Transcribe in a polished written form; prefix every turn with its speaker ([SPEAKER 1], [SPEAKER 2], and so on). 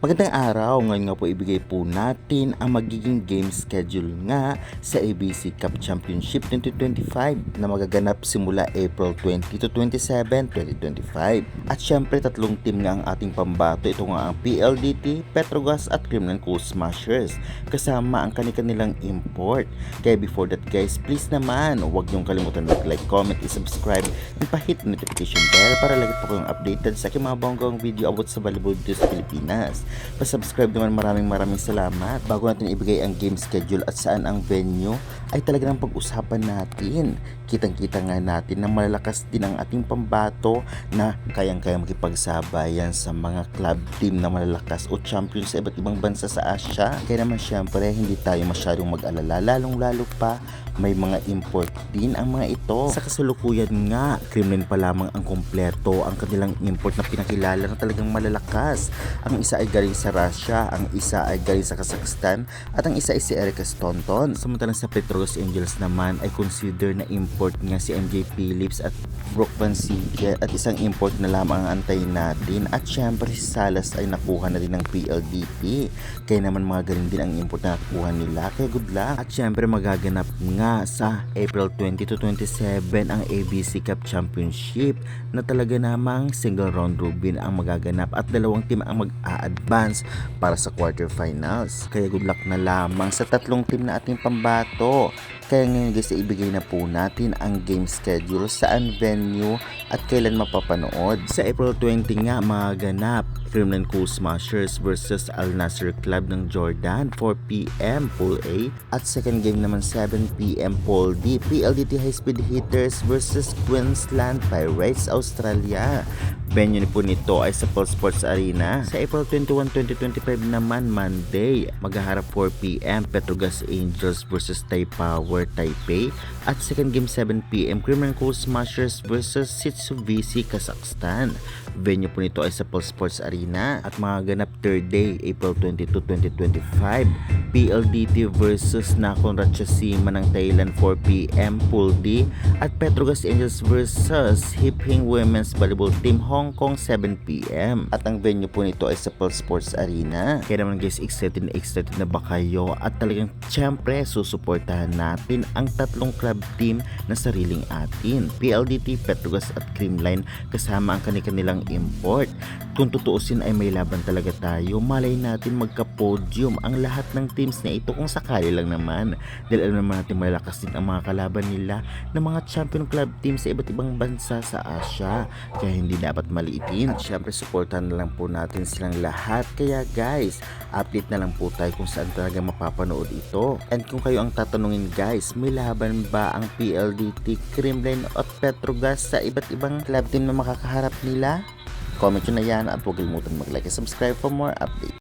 [SPEAKER 1] Magandang araw, ngayon nga po ibigay po natin ang magiging game schedule nga sa ABC Cup Championship 2025 na magaganap simula April 20 to 27, 2025. At syempre tatlong team nga ang ating pambato, ito nga ang PLDT, Petrogas at Kremlin Cool Smashers kasama ang kanilang import. Kaya before that guys, please naman huwag niyong kalimutan mag-like, comment, i-subscribe and pa-hit notification bell para lagi po kayong updated sa aking mga bonggong video about sa volleyball dito sa Pilipinas. Pa-subscribe naman, maraming salamat. Bago natin ibigay ang game schedule at saan ang venue, ay talaga ng pag-usapan natin. Kitang-kita nga natin na malalakas din ang ating pambato na kayang-kayang makipagsabayan sa mga club team na malalakas o champions sa iba't ibang bansa sa Asia. Kaya naman syempre hindi tayo masyadong mag-alala, lalong-lalo pa may mga import din ang mga ito. Sa kasalukuyan nga, Kremlin pa lamang ang kompleto ang kanilang import na pinakilala na talagang malalakas. Ang isa ay galing sa Russia, ang isa ay galing sa Kazakhstan, at ang isa ay si Erica Staunton. Samantalang sa Petrogas Angels naman ay consider na import nga si MJ Phillips at Brooke Van Siegel, at isang import na lamang ang antayin natin. At syempre si Salas ay nakuha na din ng PLDT. Kaya naman mga galing din ang import na nakuha nila. Kaya good luck. At syempre magaganap nga sa April 20 to 27 ang ABC Cup Championship na talaga namang single round robin ang magaganap at dalawang team ang mag-a-advance para sa quarterfinals. Kaya good luck na lamang sa tatlong team na ating pambato. Kaya ngayon guys, ibigay na po natin ang game schedule, saan venue at kailan mapapanood. Sa April 20 nga magaganap Kremlin Cool Smashers versus Al Nassr Club ng Jordan, 4 PM Pool A, at second game naman 7 PM Pool D, PLDT High Speed Hitters versus Queensland Pirates Australia. Venue po nito ay sa Pulse Sports Arena. Sa April 21, 2025 naman Monday, maghaharap 4 PM Petrogas Angels versus Taipower Taipei, at second game 7 PM Kremlin Cool Smashers versus Sitsuvisi Kazakhstan. Venue po nito ay sa Pulse Sports Arena. At magaganap third day, April 22, 2025, PLDT versus Nakhon Ratchasima ng Thailand, 4 PM Pool D, at Petrogas Angels versus Hip Hing Women's Volleyball Team Hong Kong, 7 PM. At ang venue po nito ay sa Pulse Sports Arena. Kaya naman guys, excited na ba kayo? At talagang syempre susuportahan natin ang tatlong club team na sariling atin, PLDT, Petrogas at Kremlin, kasama ang kanilang import. Kung tutuusin ay may laban talaga tayo. Malay natin magka-podium ang lahat ng teams na ito kung sakali lang naman. Dahil alam naman natin malakas din ang mga kalaban nila ng mga champion club teams sa iba't ibang bansa sa Asia. Kaya hindi dapat maliitin. At syempre supportan na lang po natin silang lahat. Kaya guys, update na lang po tayo kung saan talaga mapapanood ito. And kung kayo ang tatanungin guys, may laban ba ang PLDT, Kremlin at Petrogas sa iba't ibang club team na makakaharap nila? Comment nyo na yan at huwag kalimutan mag-like and subscribe for more updates.